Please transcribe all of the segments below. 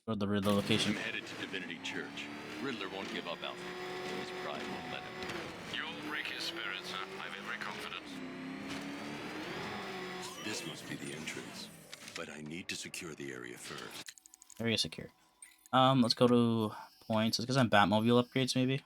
Or the Riddler I'm location. headed to Divinity Church. Riddler won't give up, Alfred. His pride won't let him. You'll break his spirits, huh? I've every confidence. This must be the entrance. But I need to secure the area first. Area secure. Let's go to points. Let's get some Batmobile upgrades, maybe.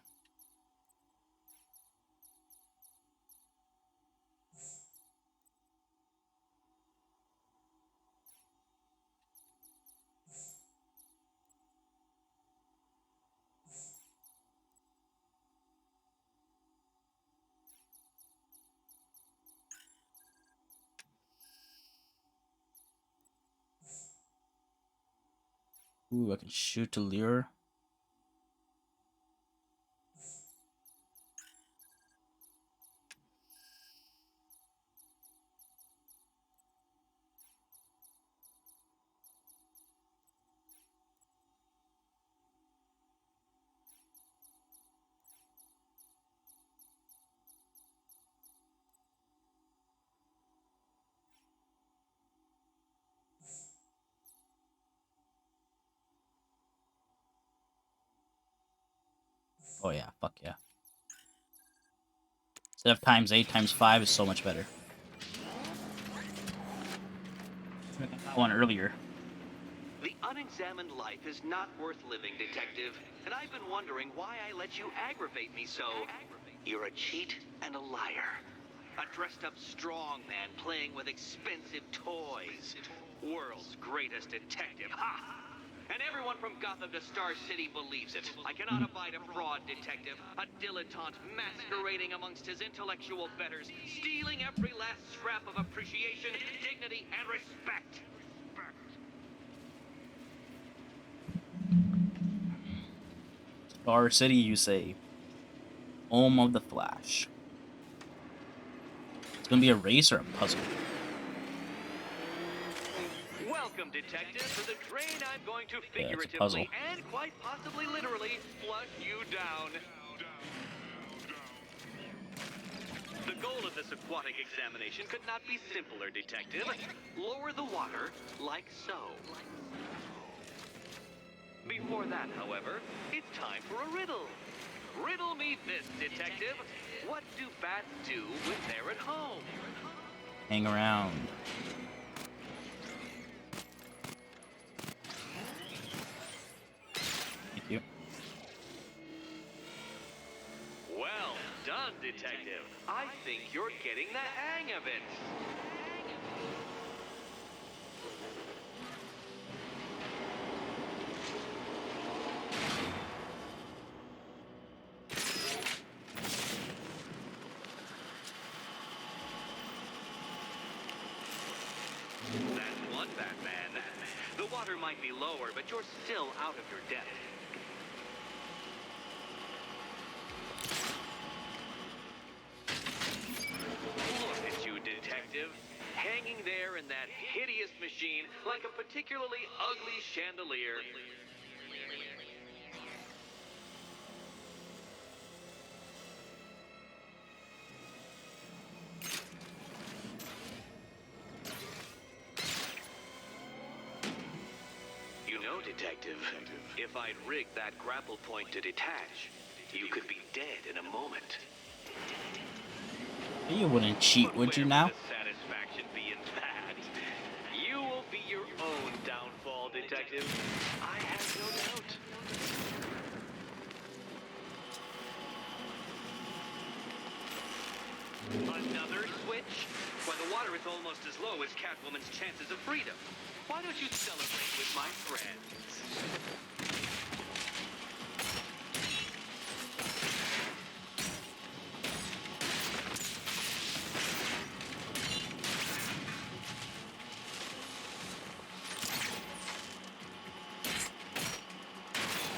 Ooh, I can shoot to lure. Oh yeah, fuck yeah. Instead of times 8, times 5 is so much better. I got that one earlier. The unexamined life is not worth living, Detective. And I've been wondering why I let you aggravate me so. You're a cheat and a liar. A dressed-up strongman playing with expensive toys. World's greatest detective. Ha! And everyone from Gotham to Star City believes it. I cannot abide a fraud detective, a dilettante masquerading amongst his intellectual betters, stealing every last scrap of appreciation, dignity, and respect. Star City, you say. Home of the Flash. It's gonna be a race or a puzzle. Welcome, Detective, to the drain I'm going to Yeah, it's a puzzle. figuratively and quite possibly literally flush you down. The goal of this aquatic examination could not be simpler, Detective. Lower the water like so. Before that, however, it's time for a riddle. Riddle me this, Detective. What do bats do when they're at home? Hang around. Thank you. Well done, Detective. I think you're getting the hang of it. That's one, Batman. The water might be lower, but you're still out of your depth. Look at you, Detective. Hanging there in that hideous machine like a particularly ugly chandelier. You know, Detective, if I'd rigged that grapple point to detach, you could be dead in a moment. You wouldn't cheat, would you Where now? would the satisfaction be in that? You will be your own downfall, Detective. I have no doubt. Another switch? Why, the water is almost as low as Catwoman's chances of freedom. Why don't you celebrate with my friends?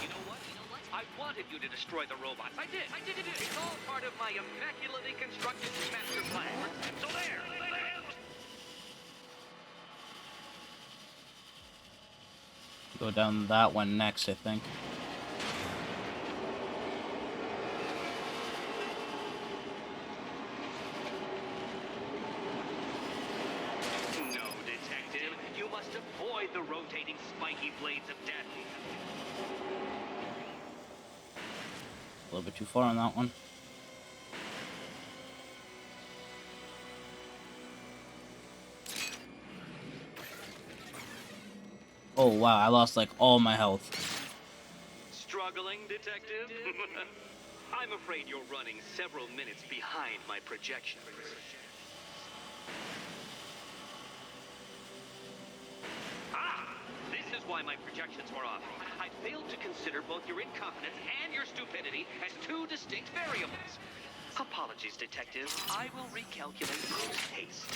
You know what? I wanted you to destroy the robots. I did. It's all part of my immaculately constructed master plan. So there. Go down that one next, I think. No, Detective. You must avoid the rotating spiky blades of death. A little bit too far on that one. Oh wow, I lost like all my health. Struggling, detective? I'm afraid you're running several minutes behind my projections. This is why my projections were off. I failed to consider both your incompetence and your stupidity as two distinct variables. Apologies, detective. I will recalculate post-haste.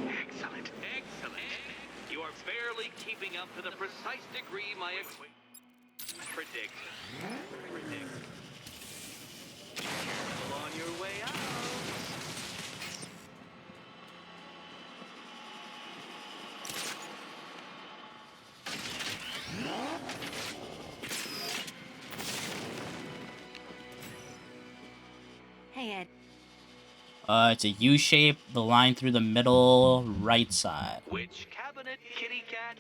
Excellent, excellent. You are barely keeping up to the precise degree my predict. Well, on your way out. Hey, Ed. It's a U shape, the line through the middle, right side. Which cabinet, kitty cat?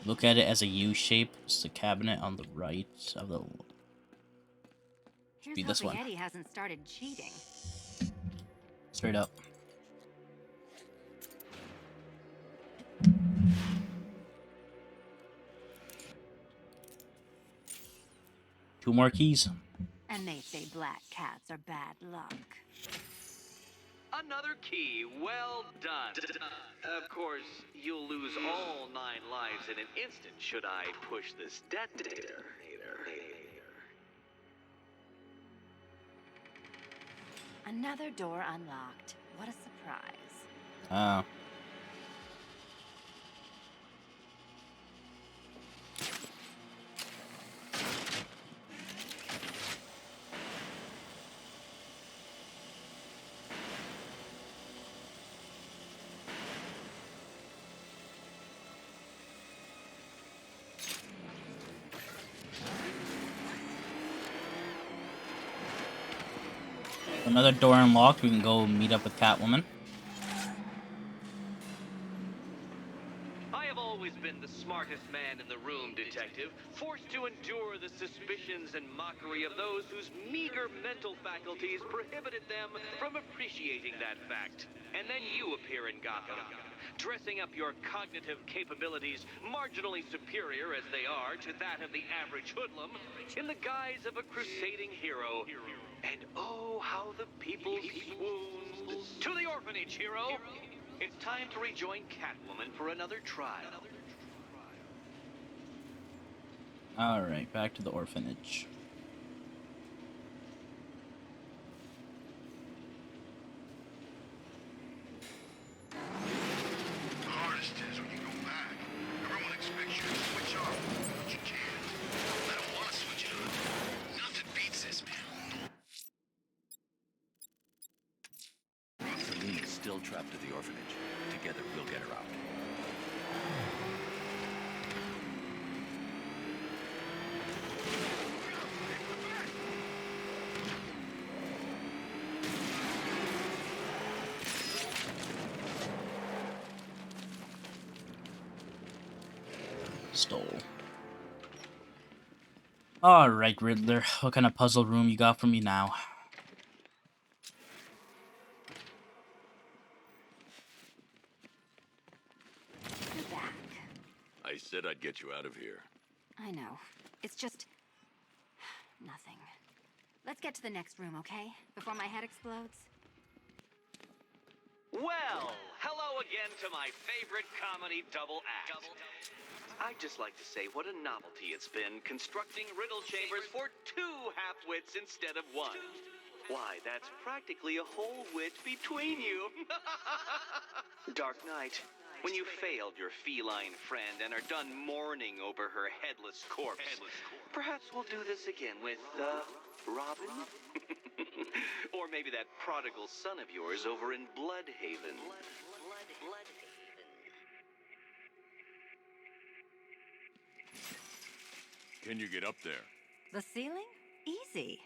Look at it as a U shape. It's the cabinet on the right of the. Here's Be this hoping one. Eddie hasn't started cheating. Straight up. Two more keys. And they say black cats are bad luck. Another key. Well done. Of course, you'll lose all 9 lives in an instant should I push this detonator. Another door unlocked. What a surprise. Oh. Another door unlocked. We can go meet up with Catwoman. I have always been the smartest man in the room, detective, forced to endure the suspicions and mockery of those whose meager mental faculties prohibited them from appreciating that fact. And then you appear in Gotham, dressing up your cognitive capabilities, marginally superior as they are to that of the average hoodlum, in the guise of a crusading hero. And oh, how the people swoons. To the orphanage, hero! It's time to rejoin Catwoman for another trial. Alright, back to the orphanage. The hardest is when you go back. Everyone expects you to switch off, but you can't. I don't want to switch it on. Nothing beats this, man. Selena's still trapped at the orphanage. Together, we'll get her out. Stole. Alright, Riddler. What kind of puzzle room you got for me now? You're back. I said I'd get you out of here. I know. It's just... nothing. Let's get to the next room, okay? Before my head explodes. Well, hello again to my favorite comedy double act. I'd just like to say what a novelty it's been constructing riddle chambers for 2 half-wits instead of 1. Why, that's practically a whole wit between you. Dark Knight, when you failed your feline friend and are done mourning over her headless corpse, perhaps we'll do this again with, Robin? Or maybe that prodigal son of yours over in Bloodhaven. Can you get up there? The ceiling? Easy.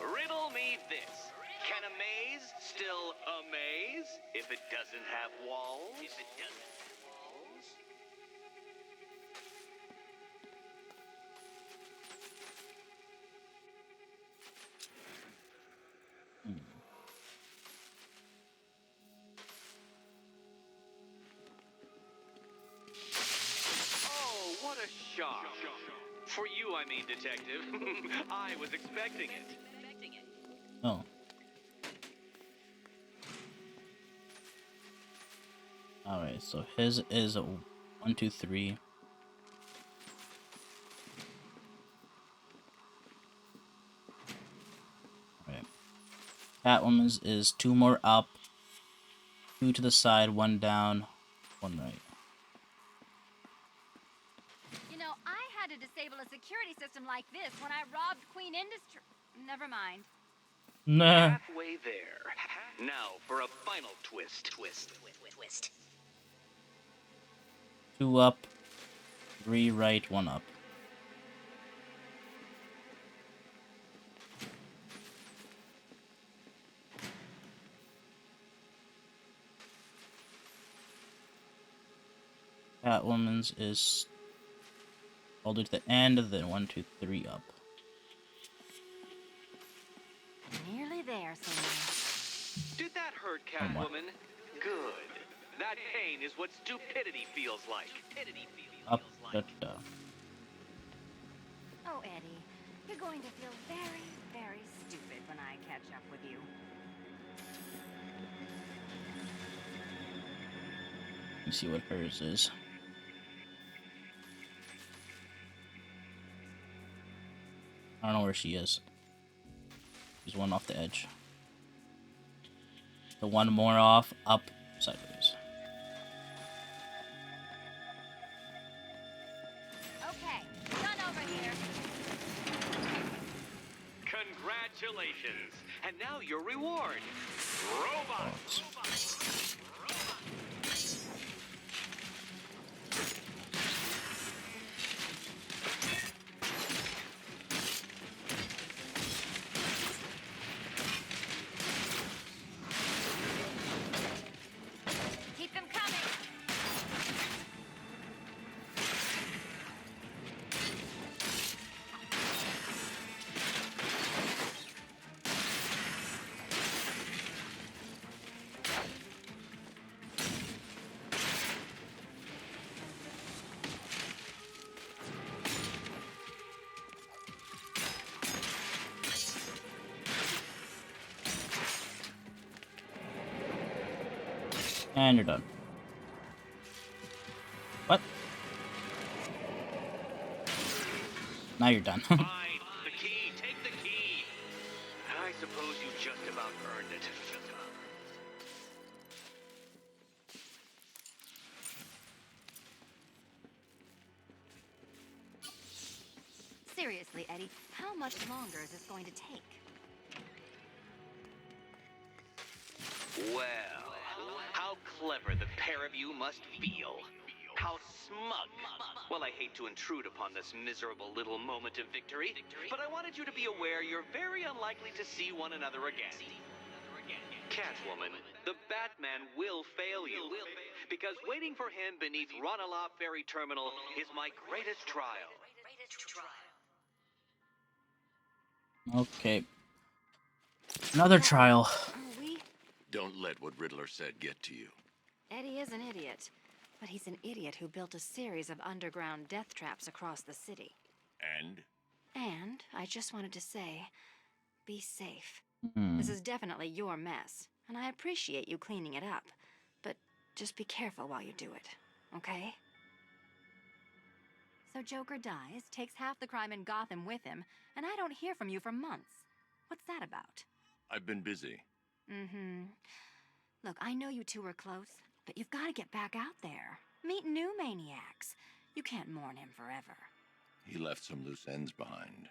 Riddle me this. Can a maze still amaze if it doesn't have walls? Oh, what a shock. For you, I mean, Detective. I was expecting it. Oh. Alright, so his is a 1, 2, 3. Alright. Catwoman's is 2 more up, 2 to the side, 1 down, 1 right. You know, I had to disable a security system like this when I robbed Queen Industry. Never mind. Nah. Halfway there. Now for a final twist. 2 up, 3 right, 1 up. Catwoman's is all the way to the end, then 1, 2, 3 up. Nearly there, Sammy. Did that hurt, Oh my. Catwoman? Good. That pain is what stupidity feels like. Up, da, da. Oh, Eddie, you're going to feel very, very stupid when I catch up with you. Let me see what hers is. I don't know where she is. She's 1 off the edge. The 1 more off, up, sideways. Okay, done over here. Congratulations. And now your reward. Robots. Keep them coming. And you're done. What? Now you're done. Fine. The key. Take the key. I suppose you just about earned it. Seriously, Eddie, how much longer is this going to take? Well, how clever the pair of you must feel. How smug. Well, I hate to intrude upon this miserable little moment of victory, but I wanted you to be aware you're very unlikely to see one another again. Catwoman, the Batman will fail you, because waiting for him beneath Ranelagh Ferry Terminal is my greatest trial. Okay. Another trial. We... Don't let what Riddler said get to you. Eddie is an idiot. But he's an idiot who built a series of underground death traps across the city. And? And I just wanted to say, be safe. Hmm. This is definitely your mess, and I appreciate you cleaning it up. But just be careful while you do it, okay? So Joker dies, takes half the crime in Gotham with him, and I don't hear from you for months. What's that about? I've been busy. Mm-hmm. Look, I know you two were close, but you've got to get back out there. Meet new maniacs. You can't mourn him forever. He left some loose ends behind.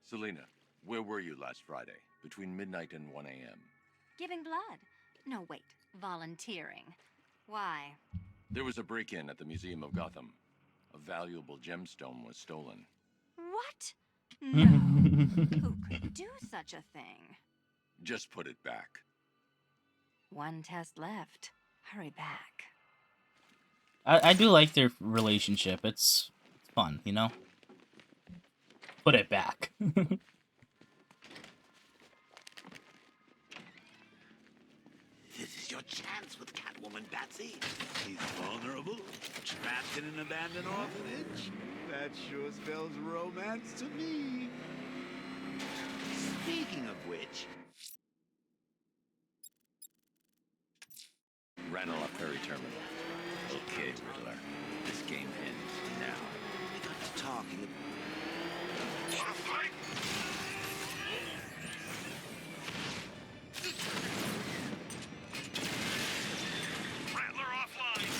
Selena, where were you last Friday, between midnight and 1 a.m.? Giving blood. No, wait. Volunteering. Why? There was a break-in at the Museum of Gotham. A valuable gemstone was stolen. What? No. Who could do such a thing? Just put it back. One test left. Hurry back. I do like their relationship. It's fun, you know? Put it back. This is your chance with Catwoman, Batsy. He's vulnerable, trapped in an abandoned orphanage. That sure spells romance to me. Speaking of which... Ranelagh Ferry Terminal. Okay, Riddler. This game ends now. We got to talking... Wanna fight? Rattler offline!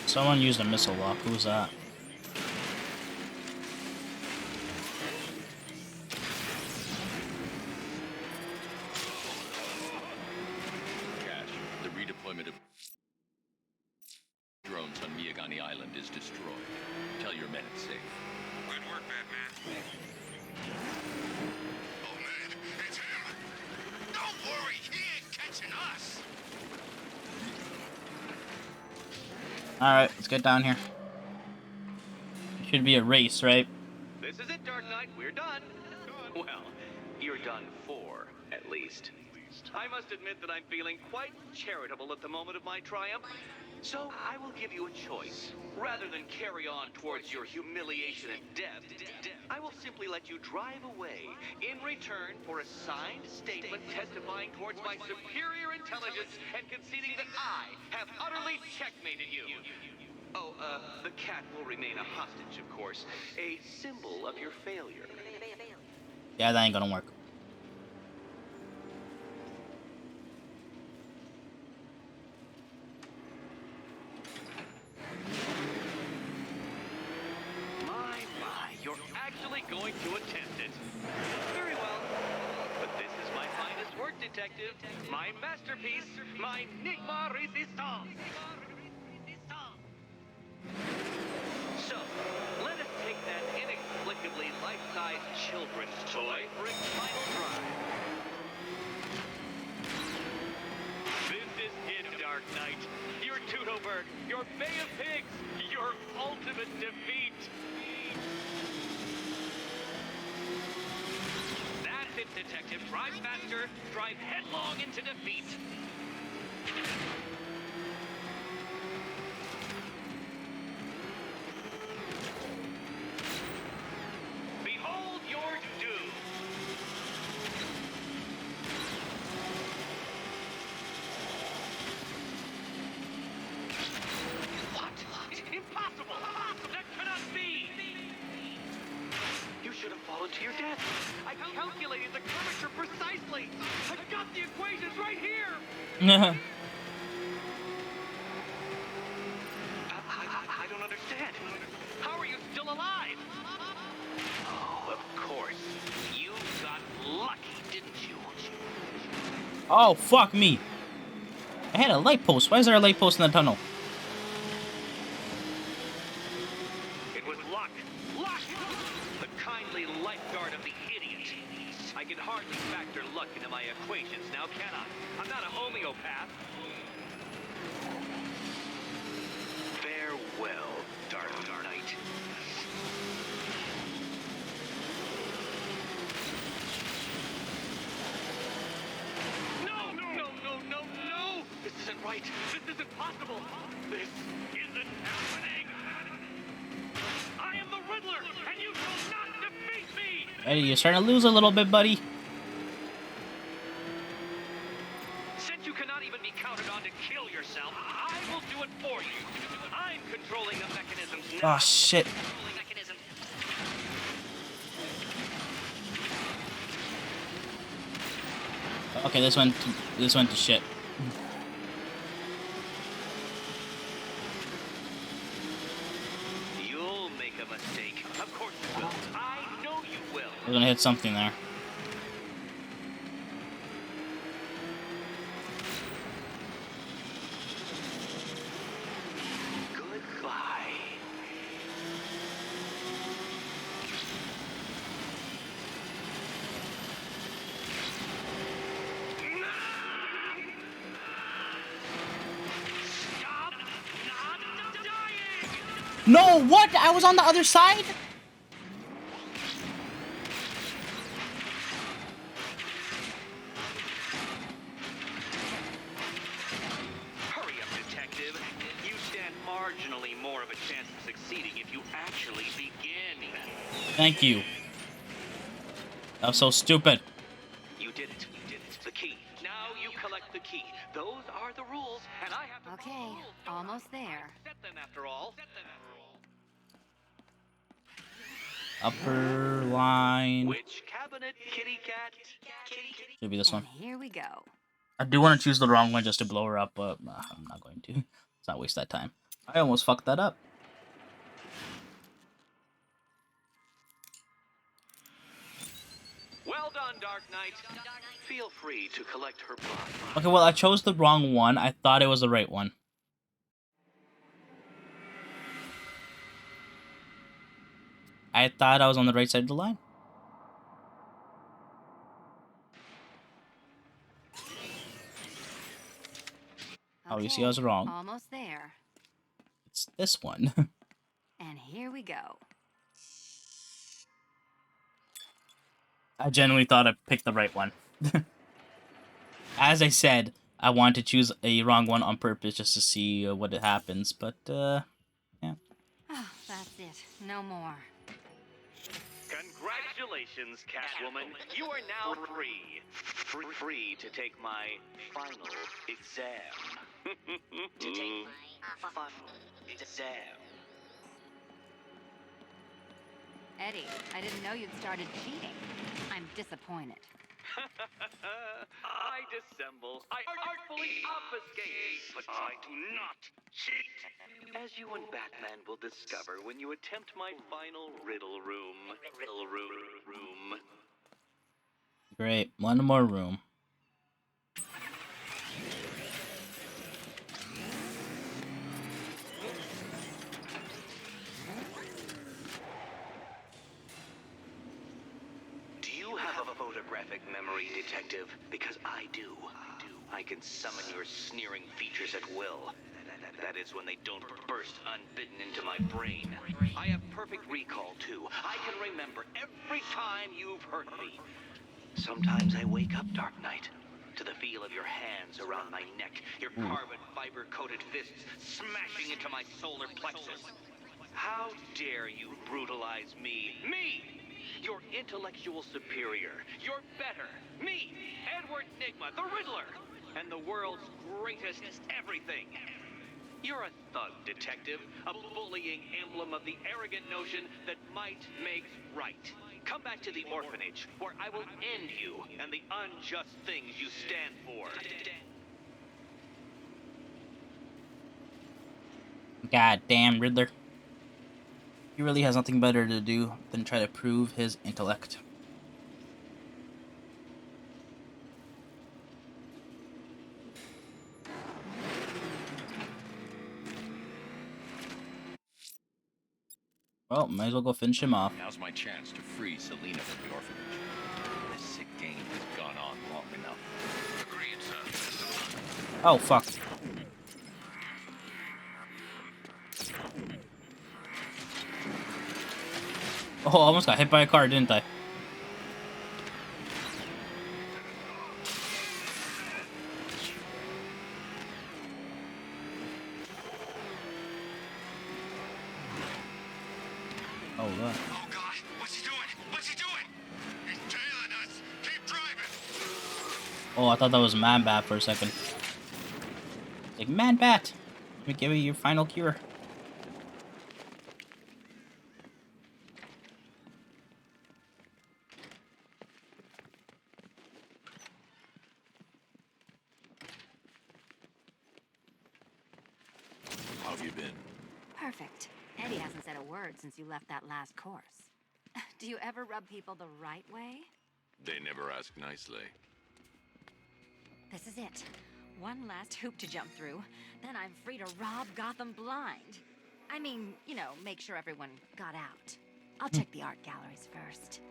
Someone used a missile lock. Who's that? Cash, the redeployment of drones on Miyagani Island is destroyed. Tell your men it's safe. Good work, Batman. Oh, man, it's him. Don't worry, he ain't catching us. Alright, let's get down here. Should be a race, right? This is it, Dark Knight. We're done. Well, you're done for, at least. I must admit that I'm feeling quite charitable at the moment of my triumph. So I will give you a choice. Rather than carry on towards your humiliation and death, I will simply let you drive away in return for a signed statement testifying towards my superior intelligence and conceding that I have utterly checkmated you. Oh, the cat will remain a hostage, of course. A symbol of your failure. Yeah, that ain't gonna work. My, you're actually going to attempt it. Very well. But this is my finest work, detective. My masterpiece, my Enigma Resistance. So, let us take that inexplicably life-size children's toy for its final drive. This is it, Dark Knight. Your Toodleberg, your Bay of Pigs, your ultimate defeat. That's it, detective. Drive faster. Drive headlong into defeat. Behold your doom. What? Impossible! That cannot be! You should have fallen to your death. I calculated the curvature precisely. I've got the equations right here. I don't understand. How are you still alive? Oh, of course. You got lucky, didn't you? Oh, fuck me. I had a light post. Why is there a light post in the tunnel? It was luck. Luck! The kindly lifeguard of the idiot. I can hardly factor luck into my equations now, can I? I'm not a homeopath. Farewell, Dark Knight. No! This isn't right. This isn't possible. This isn't happening. I am the Riddler, and you shall not defeat me! Hey, you're starting to lose a little bit, buddy. Since you cannot even be counted on to kill yourself, I will do it for you. I'm controlling the mechanisms now. Oh, shit. Okay, this went to shit. We're gonna hit something there. Goodbye. Stop not dying! No, what? I was on the other side? Hurry up, detective. You stand marginally more of a chance of succeeding if you actually begin. Thank you. That was so stupid. You did it. You did it. The key. Now you collect the key. Those are the rules, and I have to follow Okay, the rules. almost there. Set them after all. Upper line. Which cabinet, kitty cat? Should be this one. And here we go. I do want to choose the wrong one just to blow her up, but I'm not going to. Let's not waste that time. I almost fucked that up. Well done, Dark Knight. Feel free to collect her blood. Okay, well, I chose the wrong one. I thought it was the right one. I thought I was on the right side of the line. Oh, you see I was wrong. Almost there. It's this one. And here we go. I genuinely thought I picked the right one. As I said, I wanted to choose a wrong one on purpose just to see what happens, but, yeah. Oh, that's it. No more. Congratulations, Catwoman. You are now free. Free to take my final exam. To take my final exam. Eddie, I didn't know you'd started cheating. I'm disappointed. I dissemble. I artfully obfuscate. But I do not cheat. As you and Batman will discover when you attempt my final riddle room. Riddle room. Great. One more room. Do you have a photographic memory, detective? Because I do. I can summon your sneering features at will. That is when they don't burst unbidden into my brain. I have perfect recall, too. I can remember every time you've hurt me. Sometimes I wake up, Dark Knight, to the feel of your hands around my neck, your carbon fiber-coated fists smashing into my solar plexus. How dare you brutalize me? Me! Your intellectual superior. You're better. Me, Edward Nygma, the Riddler, and the world's greatest everything. You're a thug, detective, a bullying emblem of the arrogant notion that might makes right. Come back to the orphanage, where I will end you and the unjust things you stand for. God damn, Riddler. He really has nothing better to do than try to prove his intellect. Well, might as well go finish him off. Now's my chance to free Selina from the orphanage. This sick game has gone on long enough. Agreed, sir. Oh, fuck. Oh, I almost got hit by a car, didn't I? Oh, look. Oh, God. What's he doing? What's he doing? He's tailing us. Keep driving. Oh, I thought that was Man-Bat for a second. Like, Man-Bat! Let me give you your final cure. How have you been? Perfect. Eddie hasn't said a word since you left that last course. Do you ever rub people the right way? They never ask nicely. This is it. One last hoop to jump through. Then I'm free to rob Gotham blind. I mean, you know, make sure everyone got out. I'll check the art galleries first.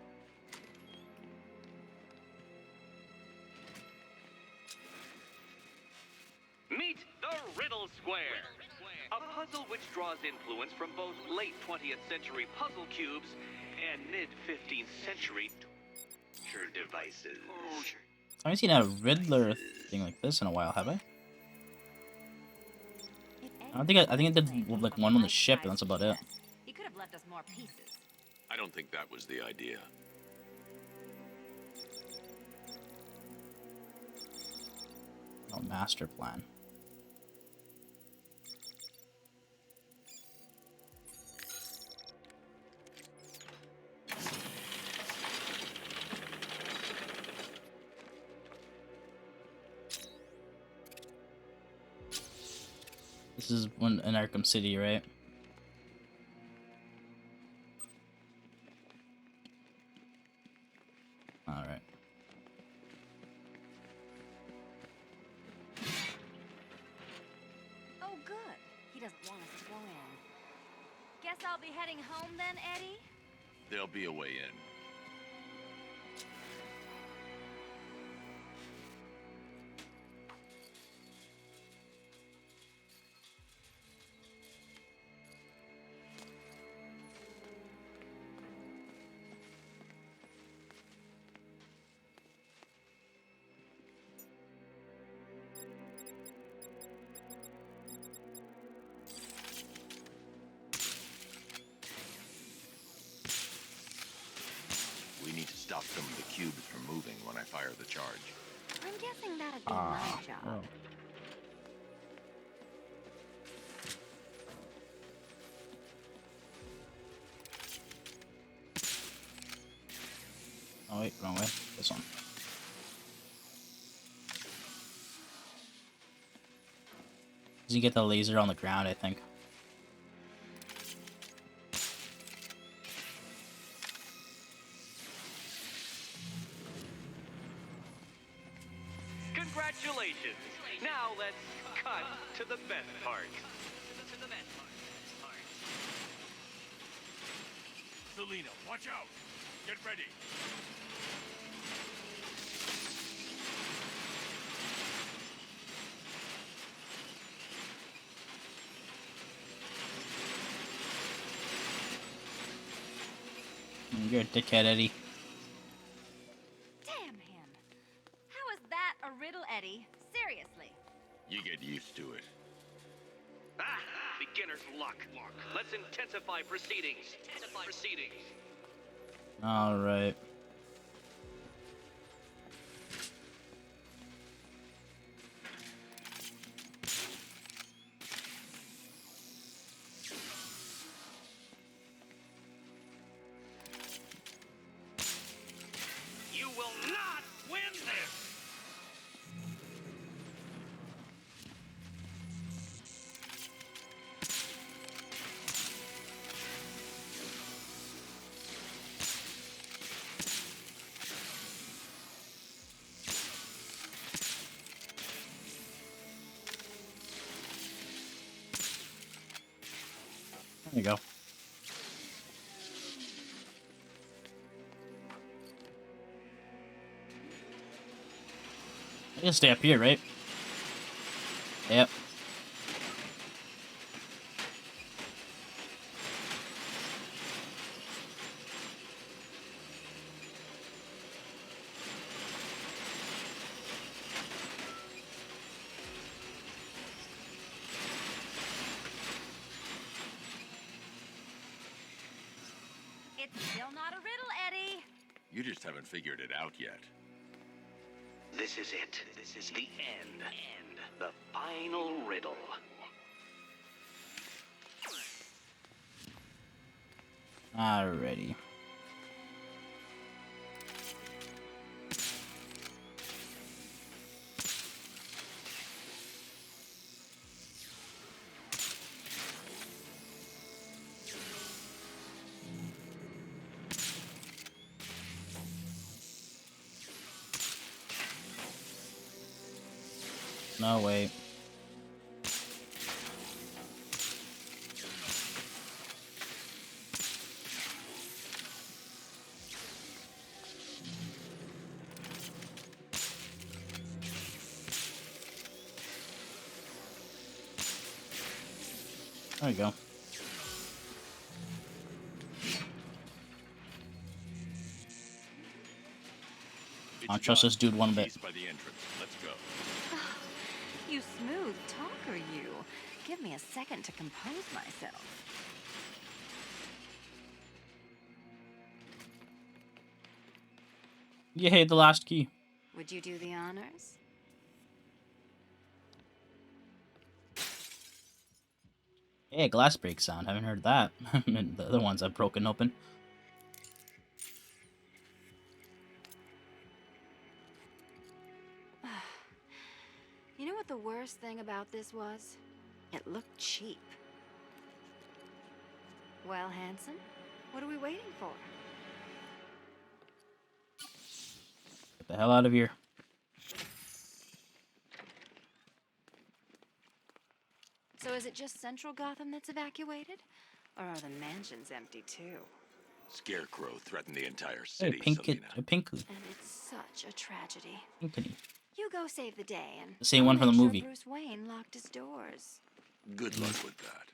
Meet the Riddle Square, a puzzle which draws influence from both late 20th century puzzle cubes and mid 15th century torture devices. I haven't seen a Riddler thing like this in a while, have I? I think I did like one on the ship, and that's about it. He could have left us more pieces. I don't think that was the idea. Oh, master plan. This is one in Arkham City, right? All right. Oh, good. He doesn't want us to go in. Guess I'll be heading home then, Eddie? There'll be a way in. We need to stop some of the cubes from moving when I fire the charge. I'm guessing that'd be my job. Oh wait, wrong way. This one. You get the laser on the ground, I think. Congratulations! Now let's cut to the best part. Selina, watch out! Get ready! You're a dickhead, Eddie. Damn him. How is that a riddle, Eddie? Seriously. You get used to it. Ah, beginner's luck. Let's intensify proceedings. All right. You will not win this! There you go. I can stay up here, right? Yep. It's still not a riddle, Eddie. You just haven't figured it out yet. This is it. This is the end. The final riddle. Alrighty. No, wait. There you go. I don't trust this dude one bit. Keys by the entrance. Let's go. You smooth talker, you. Give me a second to compose myself. Yay, the last key. Would you do the honors? Hey, glass break sound. Haven't heard that. The other ones I've broken open. You know what the worst thing about this was? It looked cheap. Well, Hanson, what are we waiting for? Get the hell out of here. So is it just central Gotham that's evacuated? Or are the mansions empty too? Scarecrow threatened the entire Hey, city, pink Selina. a pinku. And it's such a tragedy. Pinkity. You go save the day and The same I'll one from make the sure movie. Bruce Wayne locked his doors. Good luck with that.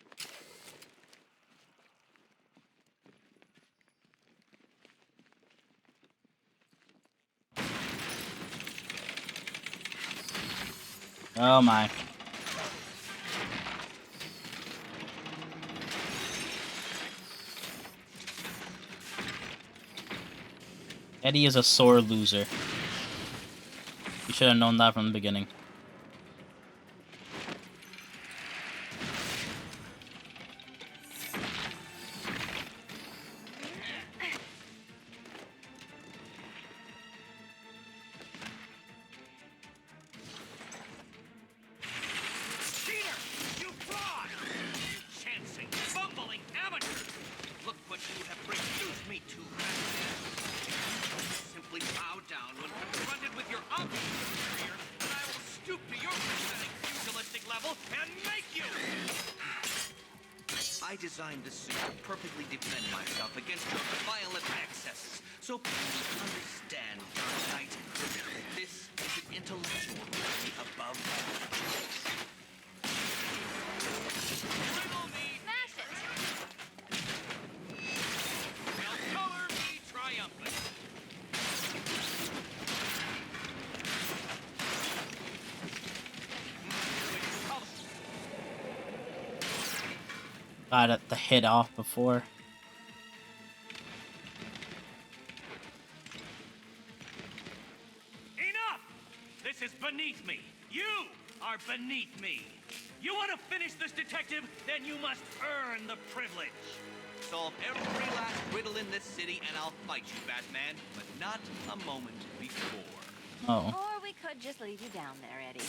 Oh my. Eddie is a sore loser. You should have known that from the beginning. Cheater! You fraud! Chancing, fumbling amateur! Look what you have reduced me to, Batman. Simply bow down when confronted with your obvious superior, and I will stoop to your pathetic pugilistic level and make you! I designed this suit to perfectly defend myself against your violent excesses. So please understand, Dark Knight, that this is an intellectual duty above all. Riddle me! Smash it! Now color me triumphant! Got the hit off before. Enough! This is beneath me. You are beneath me. You want to finish this, detective? Then you must earn the privilege. Solve every last riddle in this city and I'll fight you, Batman, but not a moment before. Oh. Or we could just leave you down there, Eddie.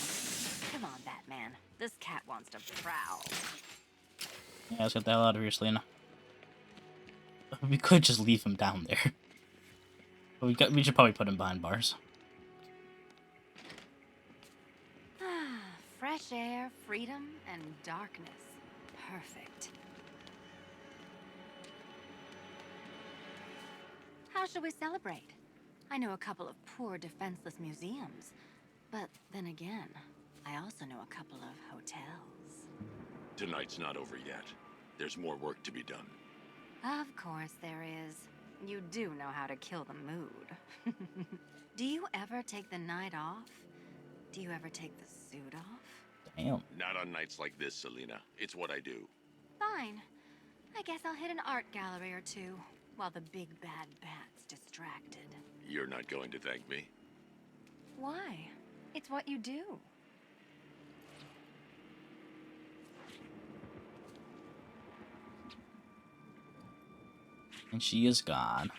Come on, Batman. This cat wants to prowl. Yeah, let's get the hell out of here, Selina. We could just leave him down there. But we should probably put him behind bars. Fresh air, freedom, and darkness. Perfect. How should we celebrate? I know a couple of poor, defenseless museums. But then again, I also know a couple of hotels. Tonight's not over yet. There's more work to be done. Of course there is. You do know how to kill the mood. Do you ever take the night off? Do you ever take the suit off? Damn. Not on nights like this, Selina. It's what I do. Fine. I guess I'll hit an art gallery or two, while the big bad bat's distracted. You're not going to thank me? Why? It's what you do. And she is gone.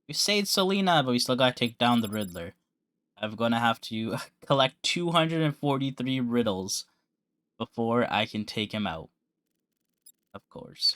We saved Selina, but we still gotta take down the Riddler. I'm gonna have to collect 243 riddles before I can take him out. Of course.